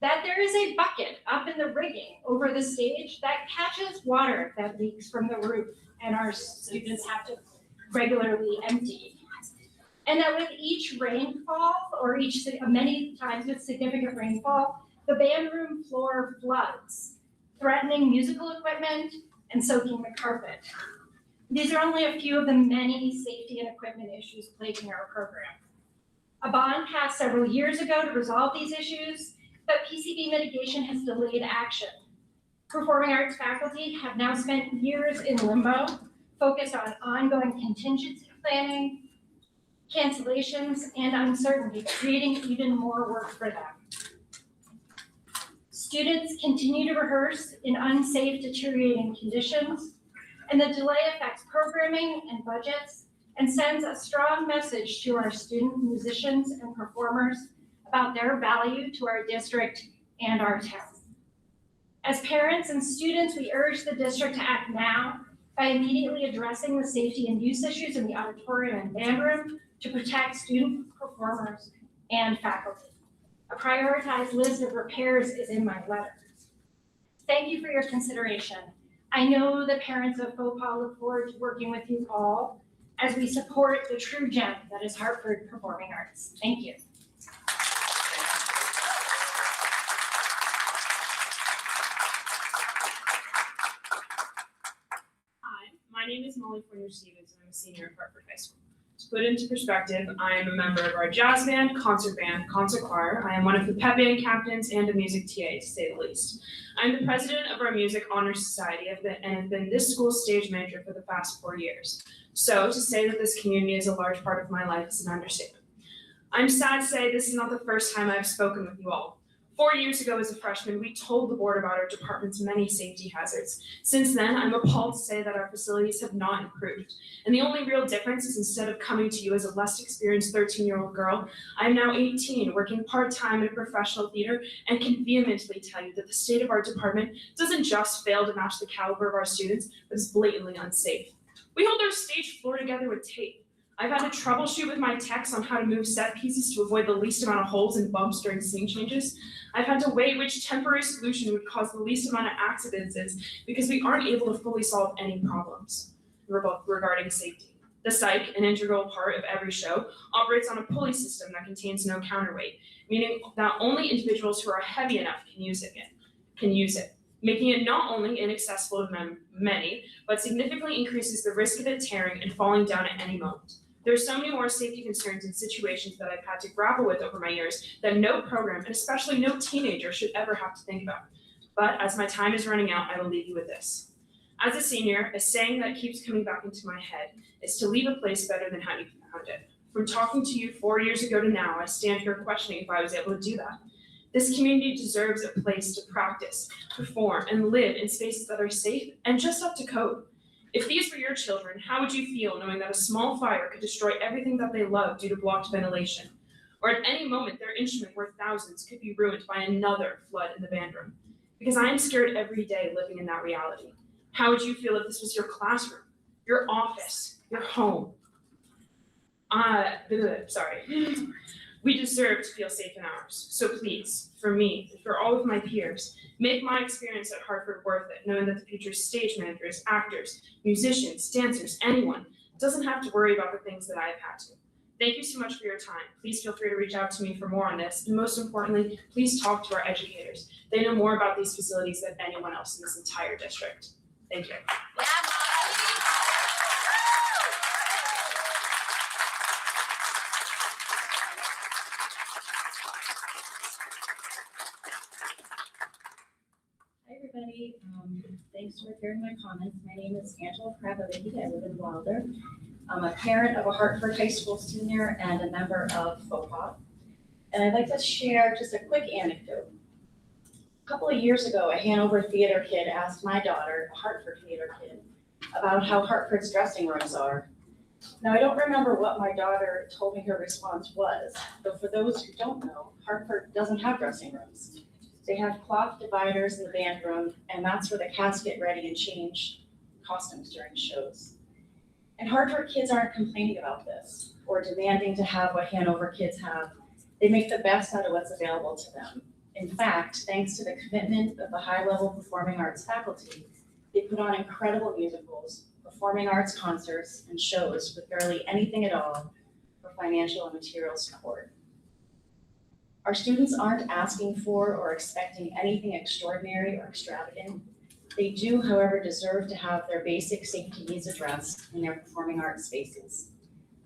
That there is a bucket up in the rigging over the stage that catches water that leaks from the roof and our students have to regularly empty. And that with each rainfall, or many times with significant rainfall, the band room floor floods, threatening musical equipment and soaking the carpet. These are only a few of the many safety and equipment issues plaguing our program. A bond passed several years ago to resolve these issues, but PCB mitigation has delayed action. Performing arts faculty have now spent years in limbo, focused on ongoing contingency planning, cancellations, and uncertainty, creating even more work for them. Students continue to rehearse in unsafe, deteriorating conditions, and the delay affects programming and budgets and sends a strong message to our student musicians and performers about their value to our district and our town. As parents and students, we urge the district to act now by immediately addressing the safety and use issues in the auditorium and band room to protect student performers and faculty. A prioritized list of repairs is in my letter. Thank you for your consideration. I know the parents of FOPA look forward to working with you all as we support the true gem that is Hartford Performing Arts. Thank you. Hi, my name is Molly Fournier-Stevens, and I'm a senior at Hartford High School. To put into perspective, I am a member of our jazz band, concert choir. I am one of the pep band captains and a music TA, to say the least. I'm the president of our Music Honor Society and have been this school's stage manager for the past 4 years. So to say that this community is a large part of my life is an understatement. I'm sad to say this is not the first time I've spoken with you all. 4 years ago as a freshman, we told the board about our department's many safety hazards. Since then, I'm appalled to say that our facilities have not improved. And the only real difference is instead of coming to you as a less experienced 13-year-old girl, I am now 18, working part-time in a professional theater, and can vehemently tell you that the state of our department doesn't just fail to match the caliber of our students, but is blatantly unsafe. We hold our stage floor together with tape. I've had to troubleshoot with my techs on how to move set pieces to avoid the least amount of holes and bumps during scene changes. I've had to weigh which temporary solution would cause the least amount of accidents because we aren't able to fully solve any problems regarding safety. The psych, an integral part of every show, operates on a pulley system that contains no counterweight, meaning that only individuals who are heavy enough can use it. making it not only inaccessible to many, but significantly increases the risk of it tearing and falling down at any moment. There are so many more safety concerns and situations that I've had to grapple with over my years that no program, and especially no teenager, should ever have to think about. But as my time is running out, I will leave you with this. As a senior, a saying that keeps coming back into my head is to leave a place better than how you found it. From talking to you 4 years ago to now, I stand here questioning if I was able to do that. This community deserves a place to practice, perform, and live in spaces that are safe and just up to code. If these were your children, how would you feel knowing that a small fire could destroy everything that they love due to blocked ventilation? Or at any moment, their instrument worth thousands could be ruined by another flood in the band room? Because I am scared every day living in that reality. How would you feel if this was your classroom, your office, your home? We deserve to feel safe in ours. So please, for me, and for all of my peers, make my experience at Hartford worth it, knowing that the future stage managers, actors, musicians, dancers, anyone doesn't have to worry about the things that I have had to. Thank you so much for your time. Please feel free to reach out to me for more on this. And most importantly, please talk to our educators. They know more about these facilities than anyone else in this entire district. Thank you. Hi everybody, thanks for hearing my comments. My name is Angela Krabovicki. I live in Wilder. I'm a parent of a Hartford High School senior and a member of FOPA. And I'd like to share just a quick anecdote. A couple of years ago, a Hanover theater kid asked my daughter, a Hartford theater kid, about how Hartford's dressing rooms are. Now, I don't remember what my daughter told me her response was, but for those who don't know, Hartford doesn't have dressing rooms. They have cloth dividers in the band room, and that's where the cast get ready and change costumes during shows. And Hartford kids aren't complaining about this or demanding to have what Hanover kids have. They make the best out of what's available to them. In fact, thanks to the commitment of the high-level performing arts faculty, they put on incredible musicals, performing arts concerts, and shows with barely anything at all for financial and material support. Our students aren't asking for or expecting anything extraordinary or extravagant. They do, however, deserve to have their basic safety needs addressed in their performing arts spaces.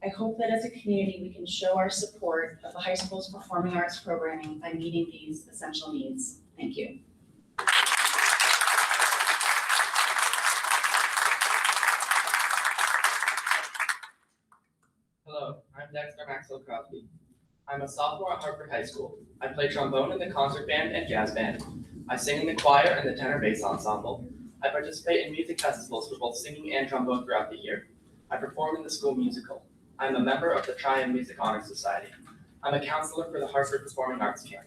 I hope that as a community, we can show our support of the high school's performing arts programming by meeting these essential needs. Thank you. Hello, I'm Dexter Maxwell Crosby. I'm a sophomore at Hartford High School. I play trombone in the concert band and jazz band. I sing in the choir and the tenor bass ensemble. I participate in music festivals for both singing and trombone throughout the year. I perform in the school musical. I'm a member of the Triumph Music Honor Society. I'm a counselor for the Hartford Performing Arts Camp.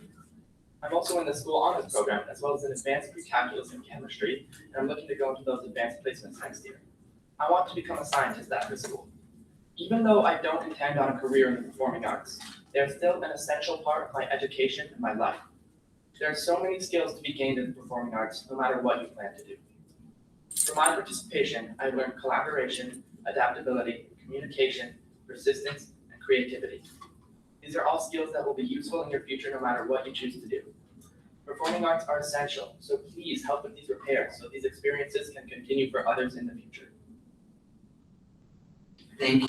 I'm also in the school honors program, as well as an advanced pre-calculus in chemistry, and I'm looking to go into those advanced placements next year. I want to become a scientist after school. Even though I don't intend on a career in the performing arts, they are still an essential part of my education and my life. There are so many skills to be gained in the performing arts, no matter what you plan to do. For my participation, I learned collaboration, adaptability, communication, persistence, and creativity. These are all skills that will be useful in your future no matter what you choose to do. Performing arts are essential, so please help with these repairs so these experiences can continue for others in the future. Thank you.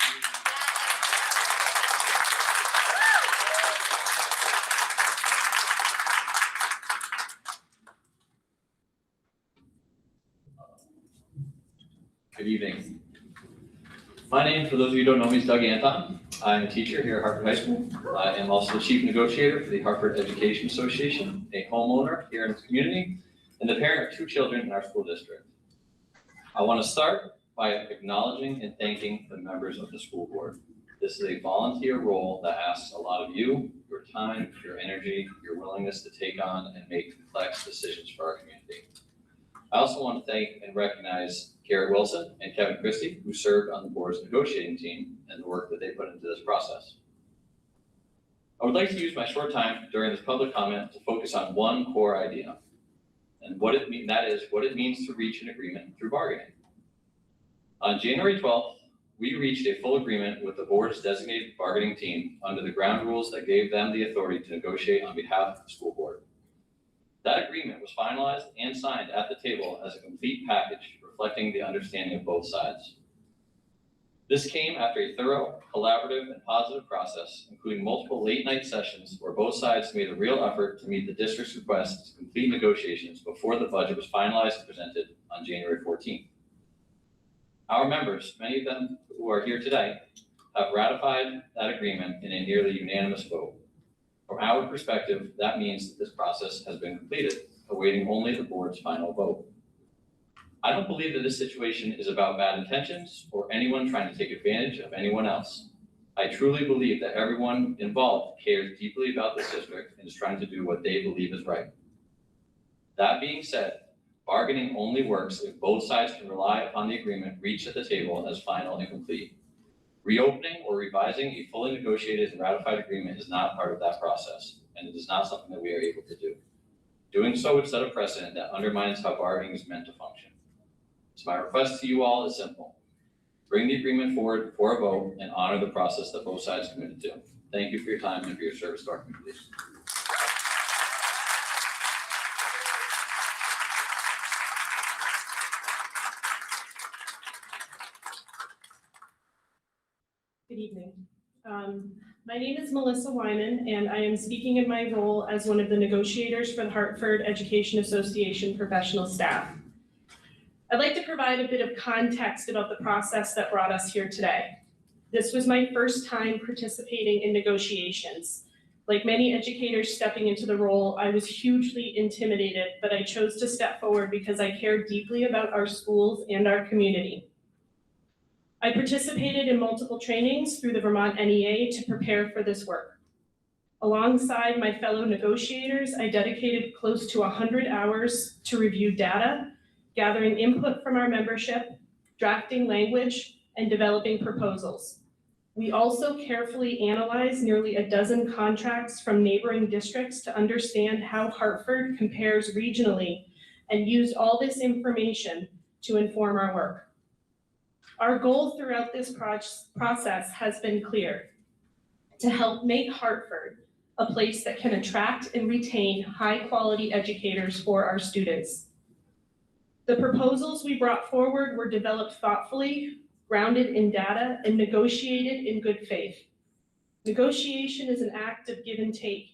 Good evening. My name, for those of you who don't know me, is Doug Anton. I'm a teacher here at Hartford High School. I am also the chief negotiator for the Hartford Education Association, a homeowner here in this community, and the parent of 2 children in our school district. I want to start by acknowledging and thanking the members of the school board. This is a volunteer role that asks a lot of you, your time, your energy, your willingness to take on and make complex decisions for our community. I also want to thank and recognize Garrett Wilson and Kevin Christie, who served on the board's negotiating team and the work that they put into this process. I would like to use my short time during this public comment to focus on one core idea, and that is what it means to reach an agreement through bargaining. On January 12th, we reached a full agreement with the board's designated bargaining team under the ground rules that gave them the authority to negotiate on behalf of the school board. That agreement was finalized and signed at the table as a complete package reflecting the understanding of both sides. This came after a thorough, collaborative, and positive process, including multiple late-night sessions where both sides made a real effort to meet the district's request to complete negotiations before the budget was finalized and presented on January 14th. Our members, many of them who are here today, have ratified that agreement in a nearly unanimous vote. From our perspective, that means that this process has been completed, awaiting only the board's final vote. I don't believe that this situation is about bad intentions or anyone trying to take advantage of anyone else. I truly believe that everyone involved cares deeply about this district and is trying to do what they believe is right. That being said, bargaining only works if both sides can rely upon the agreement reached at the table as final and complete. Reopening or revising a fully negotiated and ratified agreement is not part of that process, and it is not something that we are able to do. Doing so would set a precedent that undermines how bargaining is meant to function. So my request to you all is simple. Bring the agreement forward for a vote and honor the process that both sides committed to. Thank you for your time and for your service to our communities. Good evening. My name is Melissa Wyman, and I am speaking in my role as one of the negotiators for the Hartford Education Association professional staff. I'd like to provide a bit of context about the process that brought us here today. This was my first time participating in negotiations. Like many educators stepping into the role, I was hugely intimidated, but I chose to step forward because I care deeply about our schools and our community. I participated in multiple trainings through the Vermont NEA to prepare for this work. Alongside my fellow negotiators, I dedicated close to 100 hours to review data, gathering input from our membership, drafting language, and developing proposals. We also carefully analyzed nearly a dozen contracts from neighboring districts to understand how Hartford compares regionally and used all this information to inform our work. Our goal throughout this process has been clear: to help make Hartford a place that can attract and retain high-quality educators for our students. The proposals we brought forward were developed thoughtfully, grounded in data, and negotiated in good faith. Negotiation is an act of give and take,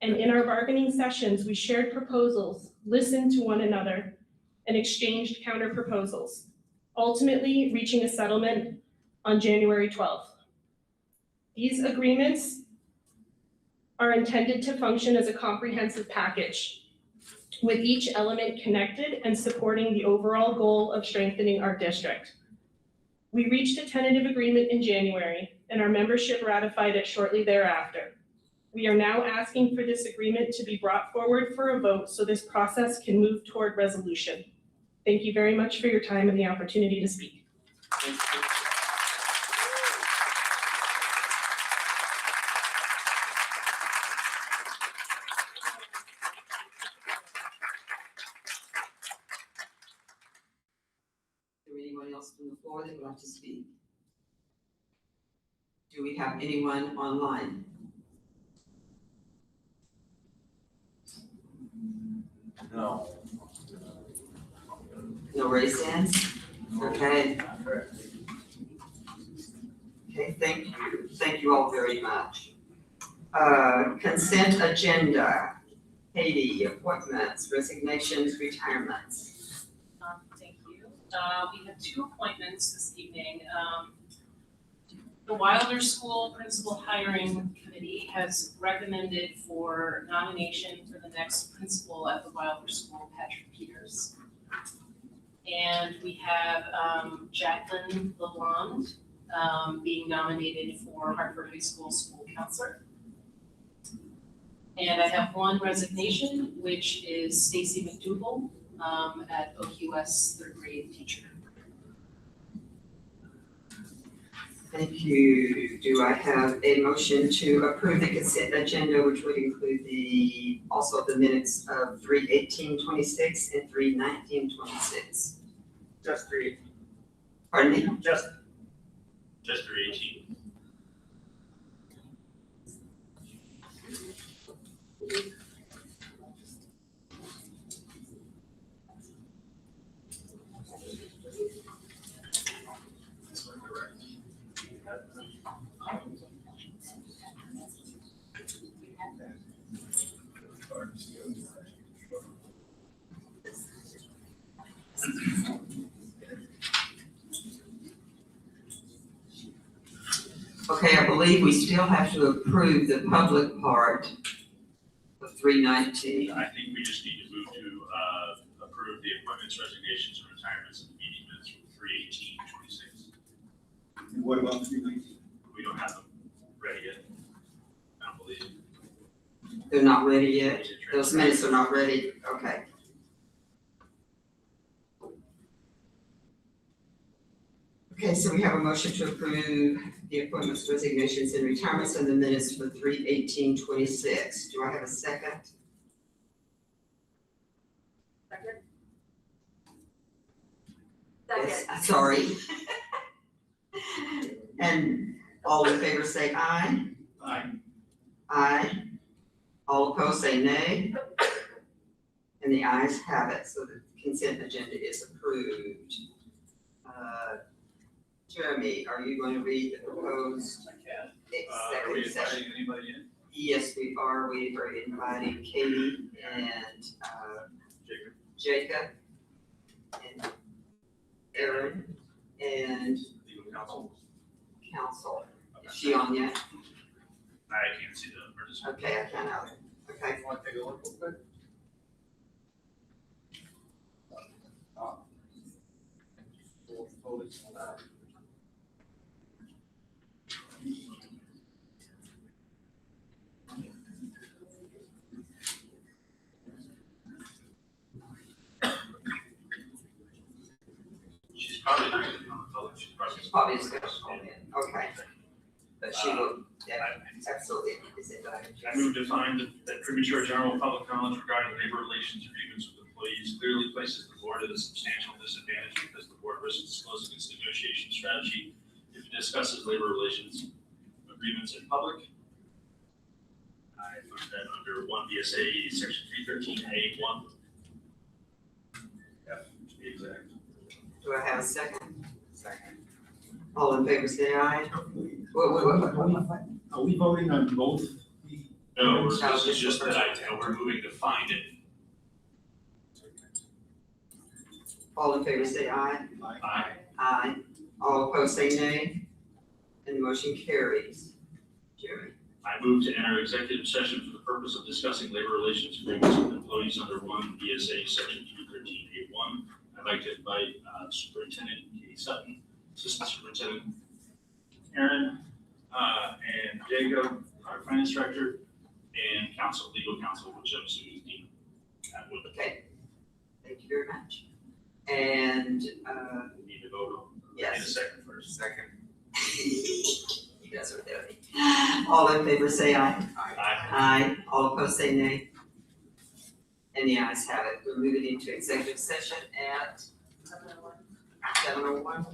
and in our bargaining sessions, we shared proposals, listened to one another, and exchanged counter proposals, ultimately reaching a settlement on January 12th. These agreements are intended to function as a comprehensive package, with each element connected and supporting the overall goal of strengthening our district. We reached a tentative agreement in January, and our membership ratified it shortly thereafter. We are now asking for this agreement to be brought forward for a vote so this process can move toward resolution. Thank you very much for your time and the opportunity to speak. Is there anyone else from the floor that would like to speak? Do we have anyone online? No. No raised hands? Okay. Okay, thank you all very much. Consent agenda. Caty, appointments, resignations, retirements. Thank you. We have 2 appointments this evening. The Wilder School Principal Hiring Committee has recommended for nomination for the next principal at the Wilder School, Patrick Peters. And we have Jacqueline Lalonde being nominated for Hartford High School School Counselor. And I have 1 resignation, which is Stacy McDougal at OQS 3rd grade teacher. Thank you. Do I have a motion to approve the consent agenda, which would include also the minutes of 3/18/26 and 3/19/26? Just 3. Pardon me? Just 318. Okay, I believe we still have to approve the public part of 319. I think we just need to move to, approve the appointments, resignations, and retirements of the meeting minutes from 3/18/26. And what about 319? We don't have them ready yet. I don't believe. They're not ready yet. Those minutes are not ready. Okay. Okay, so we have a motion to approve the appointments, resignations, and retirements in the minutes for 3/18/26. Do I have a second? Second? Yes, sorry. And all in favor say aye. Aye. Aye. All opposed say nay. And the ayes have it, so the consent agenda is approved. Jeremy, are you going to read the proposed Are we executive session? inviting anybody in? Yes, we are. We are inviting Caty and Jacob and Aaron and Legal counsel? council. Is she on yet? I can't see the participant. Okay, I can't out. Okay. Want to take a look real quick? She's probably not gonna be on the phone. She's Probably just gonna call in. Okay. But she will, yeah, absolutely. Is it, I move to find that premature general public knowledge regarding labor relations agreements with employees clearly places the board at a substantial disadvantage because the board risks disclosing its negotiation strategy if it discusses labor relations agreements in public. I find that under 1 VSA section 313A1. F, to be exact. do I have a second? Second. All in favor say aye. Are we voting on both the? No, this is just that we're moving to find it. All in favor say aye. Aye. Aye. All opposed say nay. And the motion carries. Jeremy. I move to enter executive session for the purpose of discussing labor relations agreements with employees under 1 VSA section 213A1. I'd like to invite Superintendent Caty Sutton, Assistant Superintendent Aaron, and Jacob, our finance director, and counsel, legal counsel, which I'm assuming is Dean Atwood. Okay. Thank you very much. And, We need to vote on. Need a yes. second first. Second. You guys are dirty. All in favor say aye. Aye. Aye. All opposed say nay. And the ayes have it. We're moving into executive session at 7:01.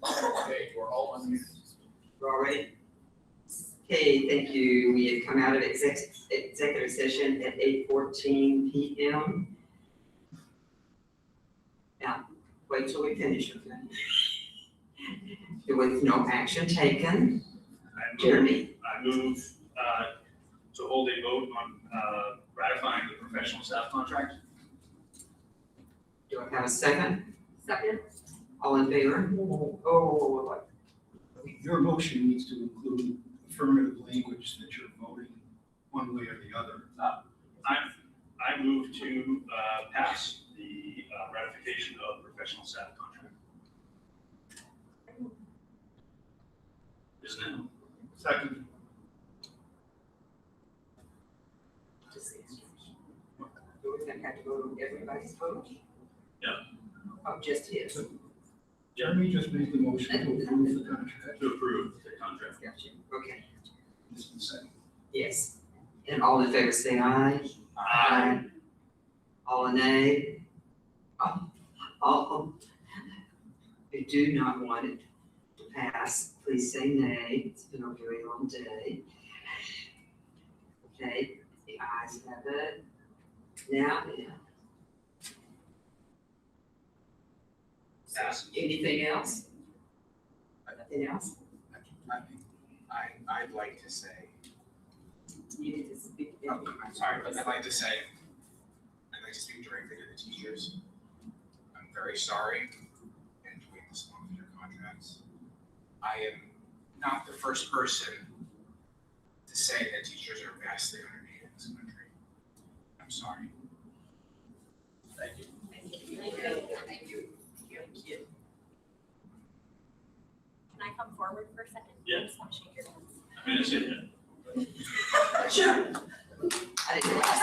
Okay, we're all on mute. We're all ready? Okay, thank you. We have come out of executive session at 8:14 PM. Now, wait till we finish, okay? With no action taken. Jeremy? I move to hold a vote on ratifying the professional staff contract. Do I have a second? Second? All in favor? Oh, Your motion needs to include affirmative language that you're voting one way or the other. I move to pass the ratification of professional staff contract. Isn't it? Second. we're gonna have to vote on everybody's vote? Yeah. Oh, just his? Jeremy just made the motion to approve the contract. To approve the contract. Gotcha, okay, This is second. yes. And all in favor say aye. Aye. All nay? All who do not want it to pass, please say nay. It's been a very long day. Okay, the ayes have it. Now, anything else? Nothing else? I'd like to say, You need to speak. I'm sorry, but I'd like to speak directly to the teachers. I'm very sorry and to wait this long for your contracts. I am not the first person to say that teachers are vastly underpaid in this country. I'm sorry. Thank you. Thank you. Can I come forward for a second? Yeah. I just want to shake your hands. I'm gonna say that. Sure. I didn't realize.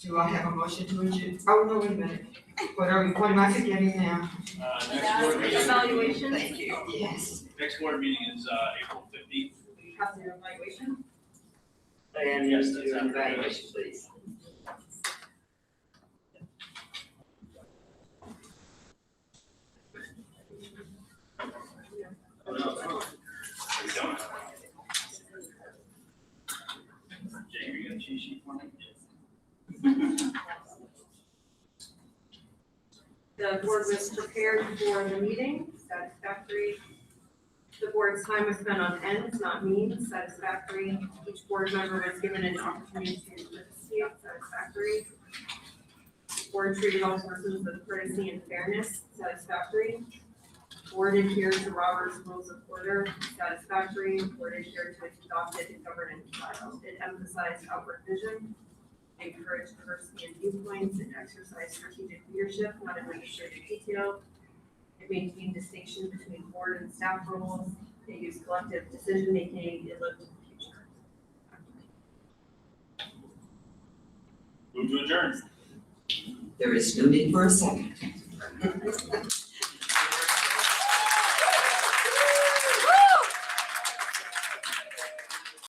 Do I have a motion to adjourn? Oh, no, wait a minute. What am I forgetting now? Next board meeting, Evaluation? Thank you, yes. next board meeting is April 15th. Have the evaluation? And Yes, do that's an after. evaluation, please. We don't. Jake, are you gonna cheat sheet for me? The board was prepared for the meeting, satisfactory. The board's time was spent on ends, not means, satisfactory. Each board member was given an opportunity to participate, satisfactory. Board treated all persons with courtesy and fairness, satisfactory. Board adhered to Robert's Rules of Order, satisfactory. Board adhered to its adopted governance style. It emphasized outward vision, encouraged diversity in viewpoints, and exercised strategic leadership, not administrative detail. It maintained distinction between board and staff roles. It used collective decision-making. It looked to the future. Move to adjourn. There is no need for a second.